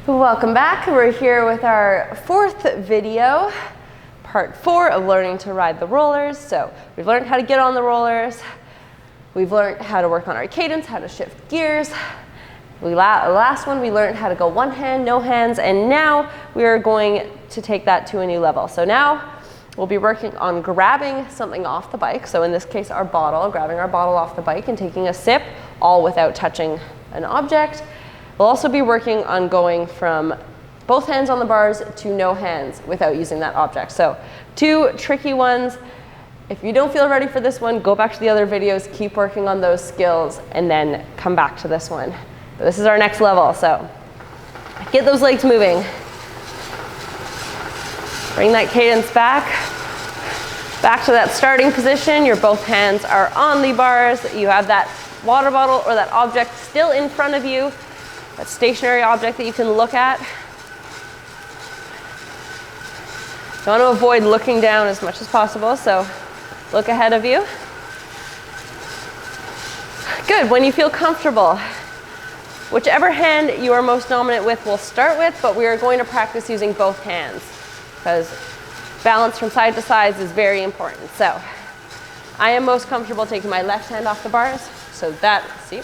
Welcome back. We're here with our fourth video, part 4 of learning to ride the rollers. So we've learned how to get on the rollers. We've learned how to work on our cadence, how to shift gears. Last one, we learned how to go one hand, no hands, and now we are going to take that to a new level. So now we'll be working on grabbing something off the bike. So in this case, our bottle, grabbing our bottle off the bike and taking a sip, all without touching an object. We'll also be working on going from both hands on the bars to no hands without using that object. So 2 tricky ones. If you don't feel ready for this one, go back to the other videos, keep working on those skills, and then come back to this one. But this is our next level, so get those legs moving. Bring that cadence back to that starting position. Your both hands are on the bars. You have that water bottle or that object still in front of you. That stationary object that you can look at. You want to avoid looking down as much as possible, so look ahead of you. Good, when you feel comfortable, whichever hand you are most dominant with, we'll start with, but we are going to practice using both hands because balance from side to side is very important. So I am most comfortable taking my left hand off the bars, so that, see,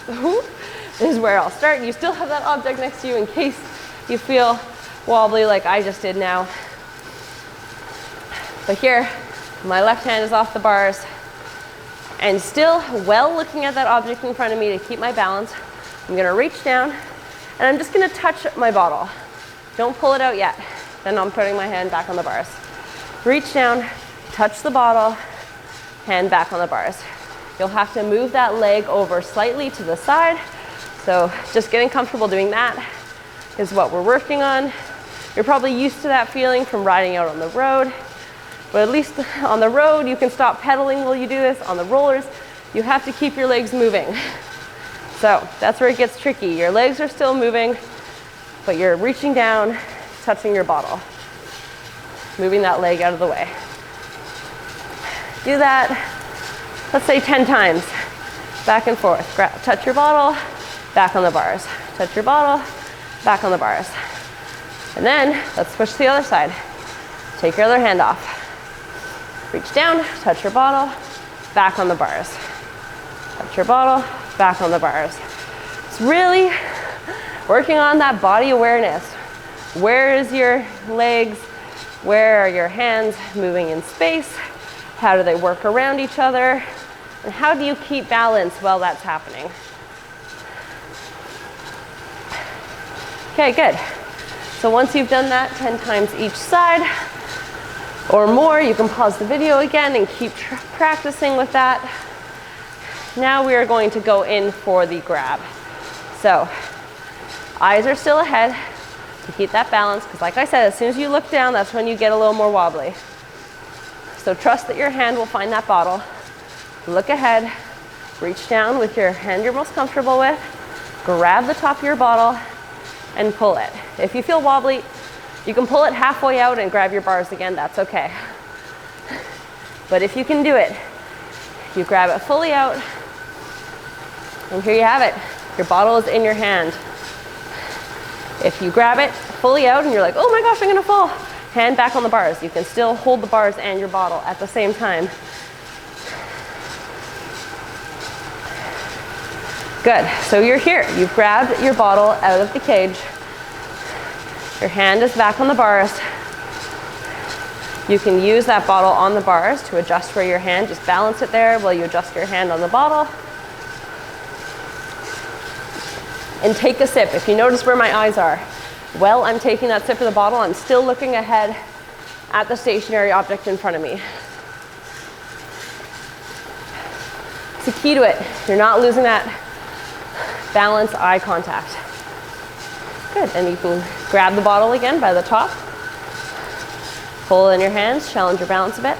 this is where I'll start. You still have that object next to you in case you feel wobbly like I just did now. But here, my left hand is off the bars and still well looking at that object in front of me to keep my balance. I'm gonna reach down and I'm just gonna touch my bottle. Don't pull it out yet. Then I'm putting my hand back on the bars. Reach down, touch the bottle, hand back on the bars. You'll have to move that leg over slightly to the side. So just getting comfortable doing that is what we're working on. You're probably used to that feeling from riding out on the road, but at least on the road, you can stop pedaling while you do this. On the rollers, you have to keep your legs moving. So that's where it gets tricky. Your legs are still moving, but you're reaching down, touching your bottle, moving that leg out of the way. Do that, let's say 10 times, back and forth. Touch your bottle, back on the bars. Touch your bottle, back on the bars. And then let's switch to the other side. Take your other hand off. Reach down, touch your bottle, back on the bars. Touch your bottle, back on the bars. It's really working on that body awareness. Where is your legs? Where are your hands moving in space? How do they work around each other? And how do you keep balance while that's happening? Okay, good. So once you've done that 10 times each side or more, you can pause the video again and keep practicing with that. Now we are going to go in for the grab. So eyes are still ahead to keep that balance, because like I said, as soon as you look down, that's when you get a little more wobbly. So trust that your hand will find that bottle. Look ahead, reach down with your hand you're most comfortable with, grab the top of your bottle, and pull it. If you feel wobbly, you can pull it halfway out and grab your bars again, that's okay. But if you can do it, you grab it fully out, and here you have it. Your bottle is in your hand. If you grab it fully out and you're like, oh my gosh, I'm gonna fall, hand back on the bars. You can still hold the bars and your bottle at the same time. Good, so you're here. You've grabbed your bottle out of the cage. Your hand is back on the bars. You can use that bottle on the bars to adjust where your hand, just balance it there while you adjust your hand on the bottle. And take a sip. If you notice where my eyes are, well, I'm taking that sip of the bottle, I'm still looking ahead at the stationary object in front of me. It's the key to it. You're not losing that balance, eye contact. Good, and you can grab the bottle again by the top. Pull it in your hands, challenge your balance a bit.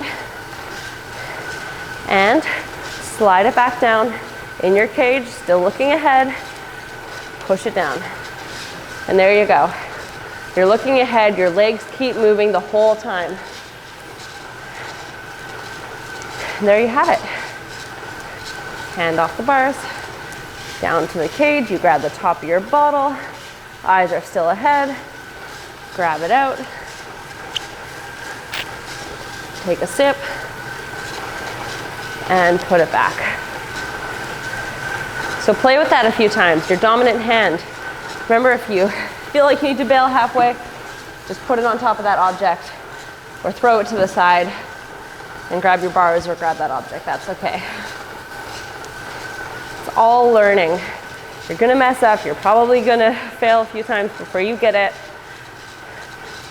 And slide it back down in your cage, still looking ahead. Push it down. And there you go. You're looking ahead, your legs keep moving the whole time. And there you have it. Hand off the bars, down to the cage, you grab the top of your bottle, Eyes are still ahead. Grab it out. Take a sip. And put it back. So play with that a few times. Your dominant hand. Remember, if you feel like you need to bail halfway, just put it on top of that object or throw it to the side and grab your bars or grab that object. That's okay. It's all learning. You're gonna mess up. You're probably gonna fail a few times before you get it.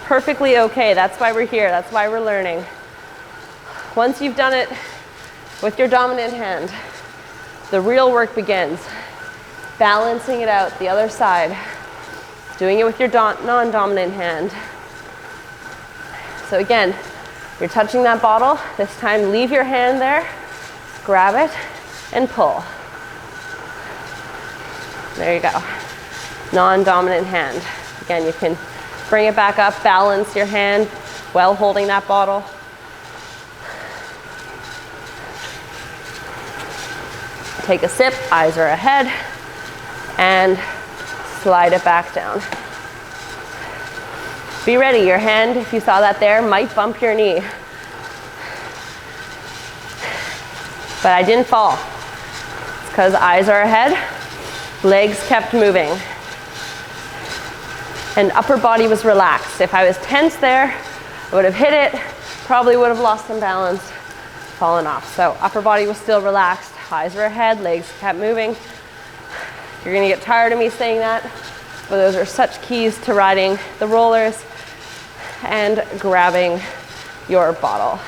Perfectly okay. That's why we're here. That's why we're learning. Once you've done it with your dominant hand, the real work begins. Balancing it out the other side. Doing it with your non-dominant hand. So again, you're touching that bottle. This time, leave your hand there, grab it, and pull. There you go. Non-dominant hand. Again, you can bring it back up, balance your hand while holding that bottle. Take a sip, eyes are ahead, and slide it back down. Be ready, your hand, if you saw that there, might bump your knee. But I didn't fall. It's because eyes are ahead, legs kept moving, and upper body was relaxed. If I was tense there, I would have hit it, probably would have lost some balance, fallen off. So upper body was still relaxed, eyes were ahead, legs kept moving. You're gonna get tired of me saying that, but those are such keys to riding the rollers and grabbing your bottle.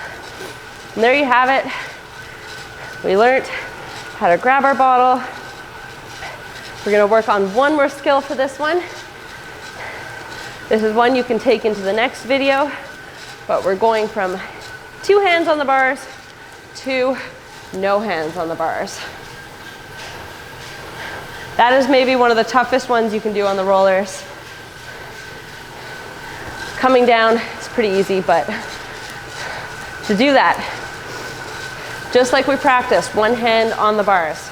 And there you have it. We learned how to grab our bottle. We're gonna work on one more skill for this one. This is one you can take into the next video, but we're going from 2 hands on the bars to no hands on the bars. That is maybe one of the toughest ones you can do on the rollers. Coming down is pretty easy, but to do that, just like we practiced, 1 hand on the bars.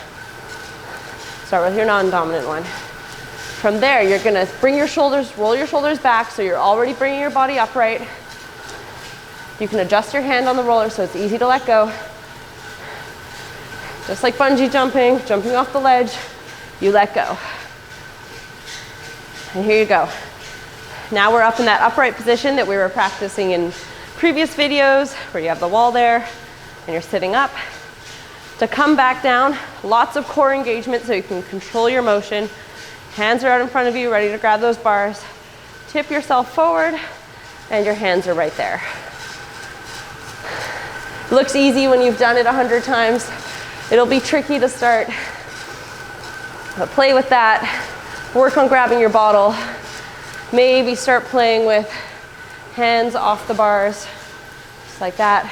Start with your non-dominant one. From there, you're gonna bring your shoulders, roll your shoulders back so you're already bringing your body upright. You can adjust your hand on the roller so it's easy to let go. Just like bungee jumping, jumping off the ledge, you let go. And here you go. Now we're up in that upright position that we were practicing in previous videos, where you have the wall there and you're sitting up. To come back down, lots of core engagement so you can control your motion. Hands are out in front of you, ready to grab those bars. Tip yourself forward and your hands are right there. Looks easy when you've done it 100 times. It'll be tricky to start, but play with that. Work on grabbing your bottle. Maybe start playing with hands off the bars, just like that.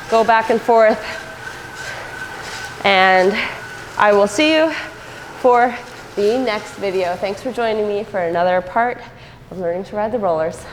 Go back and forth. And I will see you for the next video. Thanks for joining me for another part of learning to ride the rollers.